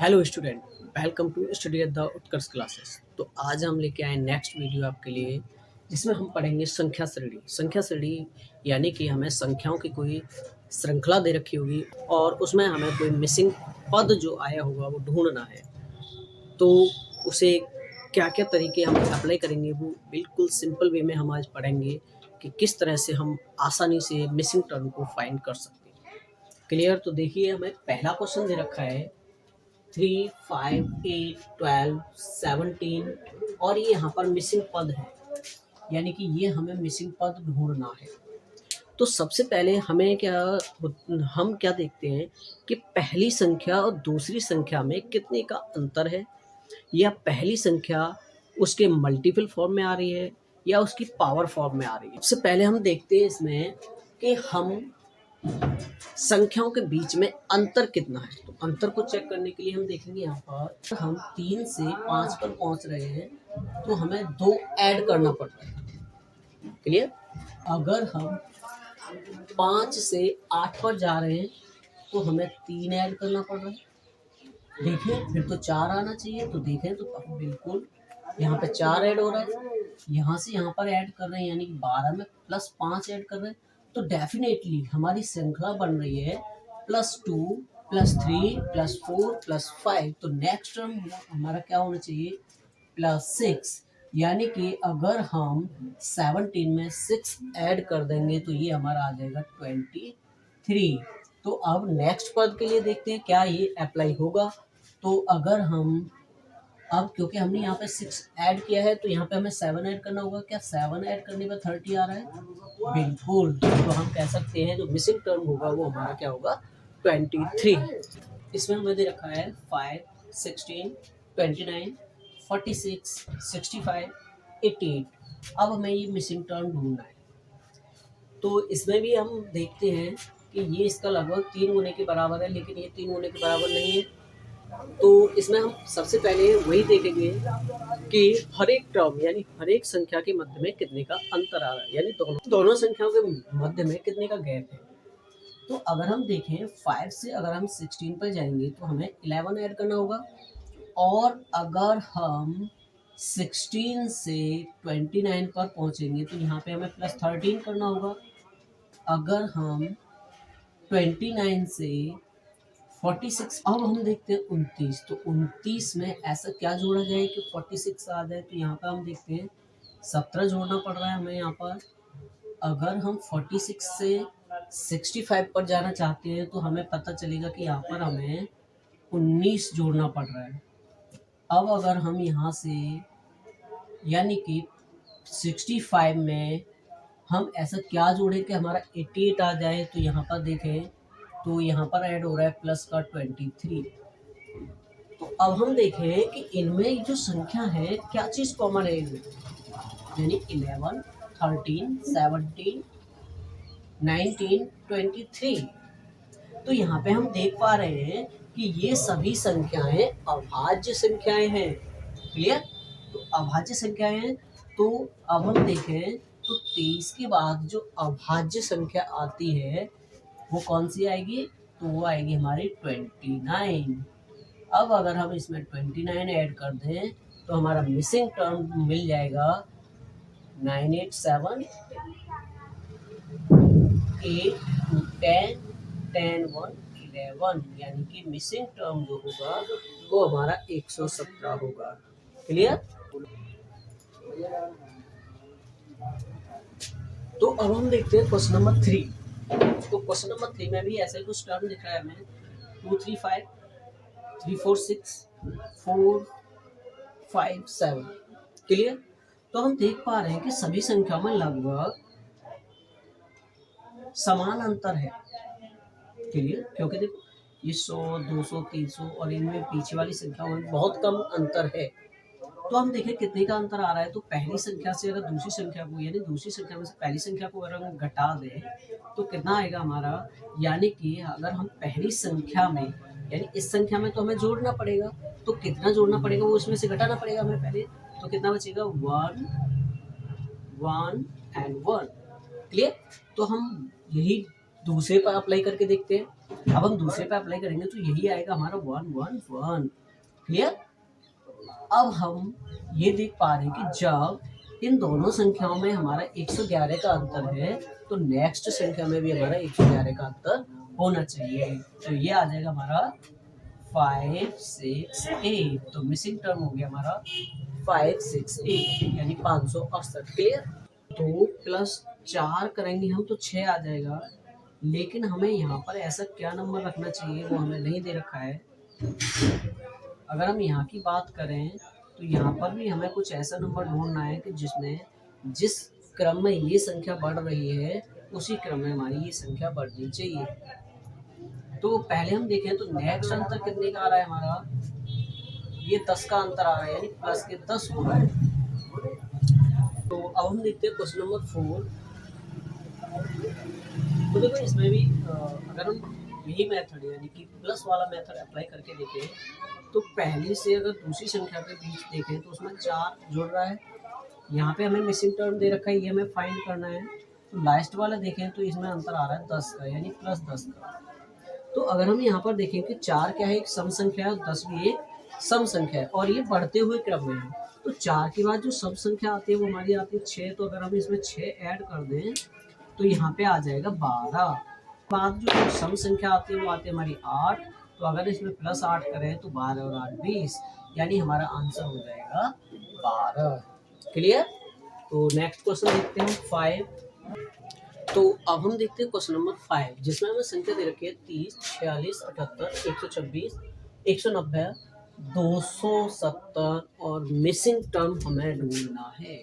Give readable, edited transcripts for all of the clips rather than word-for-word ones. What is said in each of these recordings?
Hello student, welcome to study at the Utkarsh classes. तो आज हम लेके आए नेक्स्ट वीडियो आपके लिए, जिसमें हम पढ़ेंगे संख्या श्रेणी। संख्या श्रेणी यानी कि हमें संख्याओं की कोई श्रृंखला दे रखी होगी और उसमें हमें कोई मिसिंग पद जो आया होगा वो ढूंढना है। तो उसे क्या क्या तरीके हम अप्लाई करेंगे वो बिल्कुल सिंपल वे में हम आज पढ़ेंगे कि किस तरह से हम आसानी से मिसिंग टर्म को फाइंड कर सकते हैं। क्लियर? तो देखिए, हमें पहला क्वेश्चन दे रखा है 3, 5, 8, 12, 17 और ये यहाँ पर मिसिंग पद है, यानी कि ये हमें मिसिंग पद ढूंढना है। तो सबसे पहले हम क्या देखते हैं कि पहली संख्या और दूसरी संख्या में कितने का अंतर है, या पहली संख्या उसके मल्टीपल फॉर्म में आ रही है या उसकी पावर फॉर्म में आ रही है। सबसे पहले हम देखते हैं इसमें कि हम संख्याओं के बीच में अंतर कितना है। तो अंतर को चेक करने के लिए हम देखेंगे, यहाँ पर हम 3 से 5 पर पहुंच रहे हैं तो हमें 2 ऐड करना पड़ रहा है। क्लियर? अगर हम 5 से 8 पर जा रहे हैं तो हमें 3 ऐड करना पड़ रहा है। देखें, फिर तो 4 आना चाहिए। तो देखें तो बिल्कुल यहाँ पे 4 ऐड हो रहा है, यहाँ से यहाँ पर ऐड कर रहे हैं, यानी कि 12 में प्लस 5 ऐड कर रहे हैं। तो डेफिनेटली हमारी श्रृंखला बन रही है +2 +3 +4 +5। तो नेक्स्ट टर्म हमारा क्या होना चाहिए? +6। यानी कि अगर हम 17 में 6 ऐड कर देंगे तो ये हमारा आ जाएगा 23। तो अब नेक्स्ट पद के लिए देखते हैं क्या ये अप्लाई होगा। तो अगर हम अब क्योंकि हमने यहाँ पे 6 ऐड किया है तो यहाँ पे हमें 7 ऐड करना होगा। क्या 7 ऐड करने पर 30 आ रहा है? बिल्कुल। तो हम कह सकते हैं जो मिसिंग टर्म होगा वो हमारा क्या होगा? 23। इसमें हमें दे रखा है 5, 16, 29, 46, 65, 88। अब हमें ये मिसिंग टर्म ढूंढना है। तो इसमें भी हम देखते हैं कि ये इसका लगभग 3 गुने के बराबर है, लेकिन ये 3 गुने के बराबर नहीं है। तो इसमें हम सबसे पहले वही देखेंगे कि हर एक टर्म यानी हर एक संख्या के मध्य में कितने का अंतर आ रहा है, यानी दोनों संख्याओं के मध्य में कितने का गैप है। तो अगर हम देखें 5 से अगर हम 16 पर जाएंगे तो हमें 11 ऐड करना होगा, और अगर हम 16 से 29 पर पहुंचेंगे तो यहाँ पे हमें +13 करना होगा। अगर हम 29 से 46, अब हम देखते हैं 29। तो 29 में ऐसा क्या जोड़ा जाए कि 46 आ जाए। तो यहाँ पर हम देखते हैं 17 जोड़ना पड़ रहा है हमें यहाँ पर। अगर हम 46 से 65 पर जाना चाहते हैं तो हमें पता चलेगा कि यहाँ पर हमें 19 जोड़ना पड़ रहा है। अब अगर हम यहाँ से यानी कि 65 में हम ऐसा क्या जोड़ें कि हमारा 88 आ जाए। तो यहाँ पर देखें तो यहाँ पर ऐड हो रहा है प्लस का 23। तो अब हम देखें कि इनमें जो संख्या है क्या चीज़ कॉमन है इनमें, यानी 11, 13, 17, 19, 23। तो यहाँ पे हम देख पा रहे हैं कि ये सभी संख्याएं अभाज्य संख्याएं हैं। क्लियर? तो अभाज्य संख्याएं हैं। तो अब हम देखें तो 23 के बाद जो अभाज्य संख्या आती है वो कौन सी आएगी? तो वो आएगी हमारी 29। अब अगर हम इसमें 29 ऐड कर दें तो हमारा मिसिंग टर्म मिल जाएगा 987, 8, 10, 10, 1, 11। यानी कि मिसिंग टर्म जो होगा वो हमारा 117 होगा। क्लियर? तो अब हम देखते हैं क्वेश्चन नंबर 3। तो क्वेश्चन नंबर 3 में भी ऐसा ही कुछ टर्म दिख रहा है हमें। 2, 3, 5, 3, 4, 6, 4, 5, 7। क्लियर? तो हम देख पा रहे हैं कि सभी संख्याओं में लगभग समान अंतर है। क्लियर? क्योंकि देखो ये 100, 200, 300 और इनमें पीछे वाली संख्याओं में बहुत कम अंतर है। तो हम देखें कितने का अंतर आ रहा है। तो पहली संख्या से अगर दूसरी संख्या को, यानी दूसरी संख्या में से पहली संख्या को अगर हम घटा दें तो कितना आएगा हमारा, यानी कि अगर हम पहली संख्या में यानी इस संख्या में तो हमें जोड़ना पड़ेगा, तो कितना जोड़ना पड़ेगा वो उसमें से घटाना पड़ेगा हमें पहले। तो कितना बचेगा? 1, 1 एंड 1। क्लियर? तो हम यही दूसरे पर अप्लाई करके देखते हैं। अब हम दूसरे पे अप्लाई करेंगे तो यही आएगा हमारा 111। क्लियर। अब हम ये देख पा रहे हैं कि जब इन दोनों संख्याओं में हमारा 111 का अंतर है तो नेक्स्ट संख्या में भी हमारा 111 का अंतर होना चाहिए। तो ये आ जाएगा हमारा 568। तो मिसिंग टर्म हो गया हमारा 568 यानी 568। क्लियर। तो प्लस 4 करेंगे हम तो 6 आ जाएगा, लेकिन हमें यहाँ पर ऐसा क्या नंबर रखना चाहिए वो हमें नहीं दे रखा है। अगर हम यहाँ की बात करें तो यहाँ पर भी हमें कुछ ऐसा नंबर ढूंढना है कि जिसमें जिस क्रम में ये संख्या बढ़ रही है उसी क्रम में हमारी ये संख्या बढ़नी चाहिए। तो पहले हम देखें तो नेक्स्ट अंतर कितने का आ रहा है हमारा, ये 10 का अंतर आ रहा है यानी प्लस के 10 हो रहा है। तो अब हम देखते हैं क्वेश्चन नंबर 4। तो देखो इसमें भी अगर हम यही मेथड यानी कि प्लस वाला मेथड अप्लाई करके देखें तो पहली से अगर दूसरी संख्या के बीच देखें तो उसमें 4 जुड़ रहा है। यहाँ पे हमें मिसिंग टर्म दे रखा है, ये हमें फाइंड करना है। तो लास्ट वाला देखें तो इसमें अंतर आ रहा है 10 का यानी प्लस 10 का। तो अगर हम यहाँ पर देखें कि 4 क्या है, एक सम संख्या है और 10 भी एक सम संख्या है और ये बढ़ते हुए क्रम में है। तो 4 के बाद जो सम संख्या आती है वो हमारी आती है 6। तो अगर हम इसमें 6 ऐड कर दें तो यहाँ पे आ जाएगा 12। बाद जो सम संख्या आती है वो आती है हमारी 8। तो अगर इसमें प्लस 8 करें तो 12 और 8 20 यानी हमारा आंसर हो जाएगा 12। क्लियर। तो नेक्स्ट क्वेश्चन देखते हैं 5। तो अब हम देखते हैं क्वेश्चन नंबर 5 जिसमें हमें संख्या दे रखी है 30, 46, 78, 126, 190, 270 और मिसिंग टर्म हमें ढूंढना है,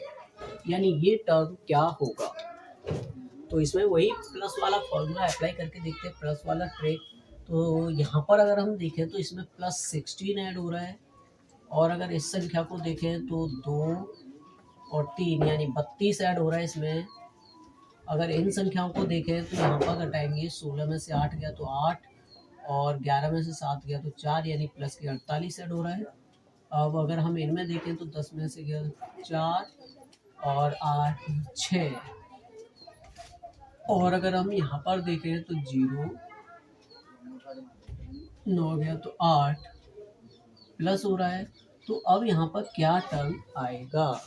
यानी ये टर्म क्या होगा। तो इसमें वही प्लस वाला फॉर्मूला अप्लाई करके देखते हैं, प्लस वाला ट्रिक। तो यहाँ पर अगर हम देखें तो इसमें प्लस 16 ऐड हो रहा है और अगर इस संख्या को देखें तो 2 और 3 यानी 32 ऐड हो रहा है इसमें। अगर इन संख्याओं को देखें तो यहाँ पर घटाएंगे, 16 में से 8 गया तो 8 और 11 में से 7 गया तो 4 यानी प्लस के 48 ऐड हो रहा है। अब अगर हम इनमें देखें तो 10 में से गया 4 और 8 6 और अगर हम यहाँ पर देखें तो 0 9 गया तो 8 प्लस हो रहा है। तो अब यहाँ पर क्या टर्म आएगा,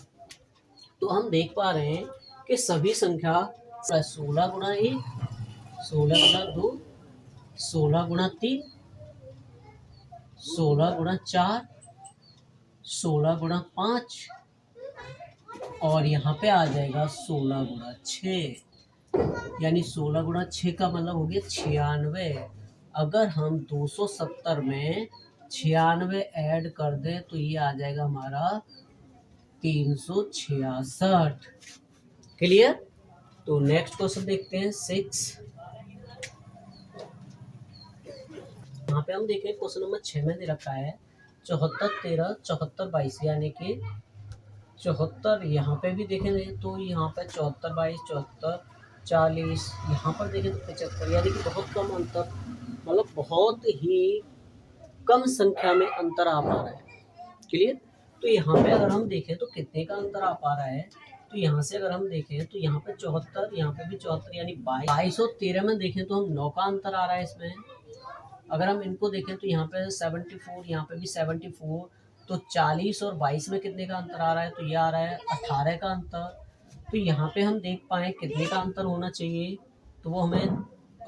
तो हम देख पा रहे हैं कि सभी संख्या 16 गुणा 1, 16 गुणा 2, 16 गुणा 3, 16 गुणा 4, 16 गुणा 5 और यहाँ पे आ जाएगा 16 गुणा 6 यानी 16 गुणा 6 का मतलब हो गया 96। अगर हम 270 में 96 ऐड कर दें तो ये आ जाएगा हमारा 366। क्लियर। तो नेक्स्ट क्वेश्चन देखते हैं 6। यहाँ पे हम देखें क्वेश्चन नंबर 6 में दे रखा है 74, 13, 74, 22 यानी कि 74। यहाँ पे भी देखेंगे तो यहाँ पे 74, 22, 74, 40। यहाँ पर देखें तो 75 यानी कि बहुत कम अंतर, मतलब बहुत ही कम संख्या में अंतर आ पा रहा है। क्लियर। तो यहाँ पे अगर हम देखें तो कितने का अंतर आ पा रहा है, तो यहाँ से अगर हम देखें तो यहाँ पे 74, यहाँ पे भी 74 यानी 22 और 13 में देखें तो हम 9 का अंतर आ रहा है इसमें। अगर हम इनको देखें तो यहाँ पे 74, यहाँ पे भी 74। तो 40 और 22 में कितने का अंतर आ रहा है, तो ये आ रहा है 18 का अंतर। तो यहाँ पे हम देख पाए कितने का अंतर होना चाहिए, तो वो हमें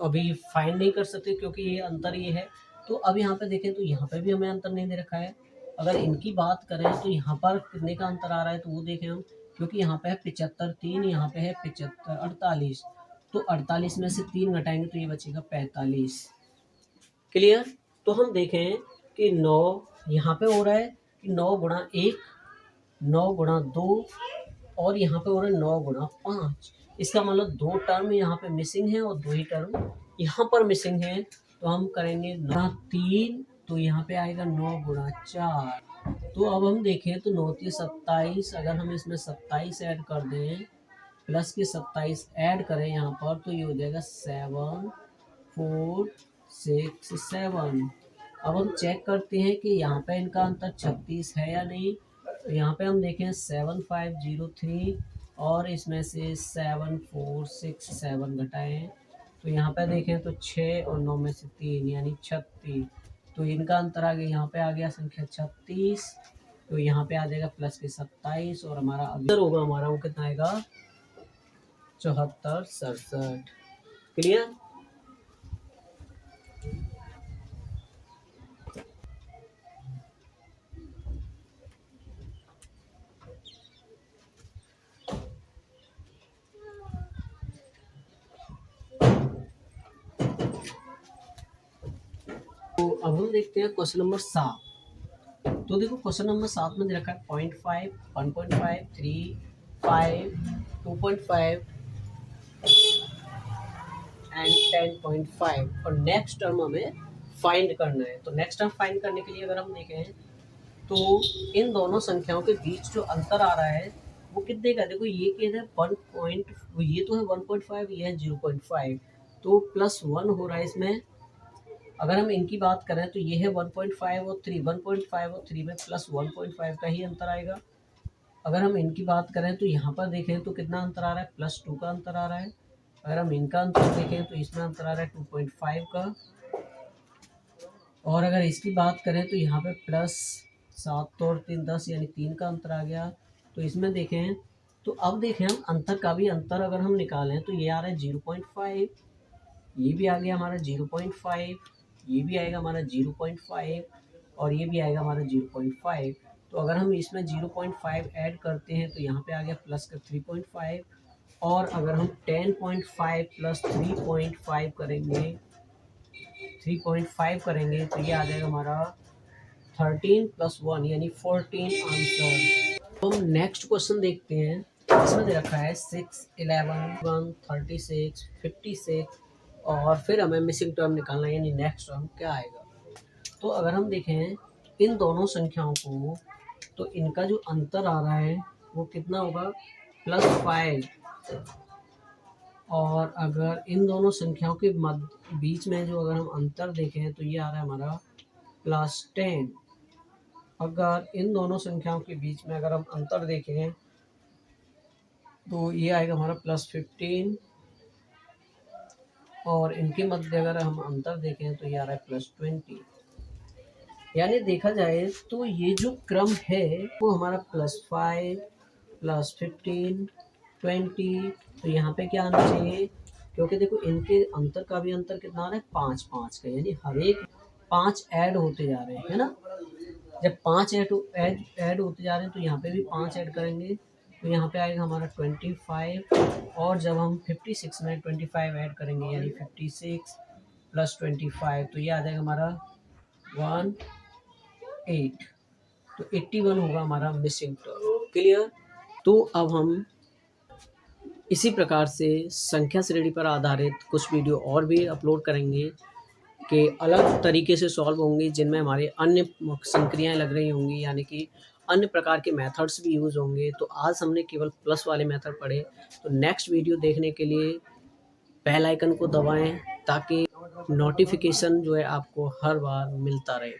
अभी फाइंड नहीं कर सकते क्योंकि ये अंतर ये है। तो अब यहाँ पे देखें तो यहाँ पे भी हमें अंतर नहीं दे रखा है। अगर इनकी बात करें तो यहाँ पर कितने का अंतर आ रहा है, तो वो देखें हम, क्योंकि यहाँ पे है 75, 3 यहाँ पे है 75, 48। तो 48 में से 3 घटाएंगे तो ये बचेगा 45। क्लियर। तो हम देखें कि 9 यहाँ पे हो रहा है कि 9 गुणा 1, 9 गुणा 2 और यहाँ पे हो रहा है 9 गुणा 5। इसका मतलब 2 टर्म यहाँ पे मिसिंग है और 2 ही टर्म यहाँ पर मिसिंग है। तो हम करेंगे 9 3, तो यहाँ पे आएगा 9 गुणा 4। तो अब हम देखें तो 9 3 27। अगर हम इसमें 27 ऐड कर दें, प्लस के 27 ऐड करें यहाँ पर, तो ये हो जाएगा 7 4 6 7। अब हम चेक करते हैं कि यहाँ पे इनका अंतर 36 है या नहीं। तो यहाँ पे हम देखें 7503 और इसमें से 7467 घटाएं तो यहाँ पे देखें तो 6 और 9 में से 3 यानी 36। तो इनका अंतर आ गया, यहाँ पे आ गया संख्या 36, तो यहाँ पे आ जाएगा प्लस के 27 और हमारा अंतर होगा हमारा वो कितना आएगा 74 67। क्लियर। तो अब हम देखते हैं क्वेश्चन नंबर 7। तो देखो क्वेश्चन नंबर 7 में दे रखा है 0.5 1.5 3 5 2.5 एंड 10.5 और नेक्स्ट टर्म हमें फाइंड करना है। तो नेक्स्ट टर्म फाइंड करने के लिए अगर हम देखें तो इन दोनों संख्याओं के बीच जो अंतर आ रहा है वो कितने का, देखो ये क्या है 1 पॉइंट, ये तो है 1.5, ये है 0.5, तो +1 हो रहा है इसमें। अगर हम इनकी बात करें तो ये है 1.5 और 3, 1.5 और 3 में +1.5 का ही अंतर आएगा। अगर हम इनकी बात करें तो यहाँ पर देखें तो कितना अंतर आ रहा है, +2 का अंतर आ रहा है। अगर हम इनका अंतर देखें तो इसमें अंतर आ रहा है 2.5 का। और अगर इसकी बात करें तो यहाँ पे +7 और 3 10 यानी 3 का अंतर आ गया। तो इसमें देखें तो अब देखें हम अंतर का भी अंतर अगर हम निकालें तो ये आ रहा है 0.5, ये भी आ गया हमारा 0.5, ये भी आएगा हमारा 0.5 और ये भी आएगा हमारा 0.5। तो अगर हम इसमें 0.5 ऐड करते हैं तो यहाँ पे आ गया प्लस का 3.5 और अगर हम 10.5 प्लस 3.5 करेंगे 3.5 करेंगे तो ये आ जाएगा हमारा 13 + 1 यानी 14 आंसर। तो हम नेक्स्ट क्वेश्चन देखते हैं। इसमें दे रखा है 6 11 1 36 56 और फिर हमें मिसिंग टर्म निकालना है यानी नेक्स्ट टर्म क्या आएगा। तो अगर हम देखें इन दोनों संख्याओं को तो इनका जो अंतर आ रहा है वो कितना होगा +5 और अगर इन दोनों संख्याओं के बीच में जो अगर हम अंतर देखें तो ये आ रहा है हमारा +10। अगर इन दोनों संख्याओं के बीच में अगर हम अंतर देखें तो ये आएगा हमारा +15 और इनके मध्य अगर हम अंतर देखें तो ये आ रहा है +20। यानी देखा जाए तो ये जो क्रम है वो हमारा +5 +15 20। तो यहाँ पे क्या आना चाहिए, क्योंकि देखो इनके अंतर का भी अंतर कितना आ रहा है 5 5 का, यानी हर एक 5 ऐड होते जा रहे हैं, है ना। जब 5 ऐड होते जा रहे हैं तो यहाँ पे भी 5 ऐड करेंगे तो यहाँ पे आएगा हमारा 25 और जब हम 56 में 25 ऐड करेंगे यानी 56 + 25 तो ये आ जाएगा हमारा 18। तो 81 होगा हमारा मिसिंग टर्म। क्लियर। तो अब हम इसी प्रकार से संख्या श्रेणी पर आधारित कुछ वीडियो और भी अपलोड करेंगे कि अलग तरीके से सॉल्व होंगी, जिनमें हमारे अन्य संक्रियाएं लग रही होंगी, यानी कि अन्य प्रकार के मेथड्स भी यूज़ होंगे। तो आज हमने केवल प्लस वाले मेथड पढ़े। तो नेक्स्ट वीडियो देखने के लिए बेल आइकन को दबाएं ताकि नोटिफिकेशन जो है आपको हर बार मिलता रहे।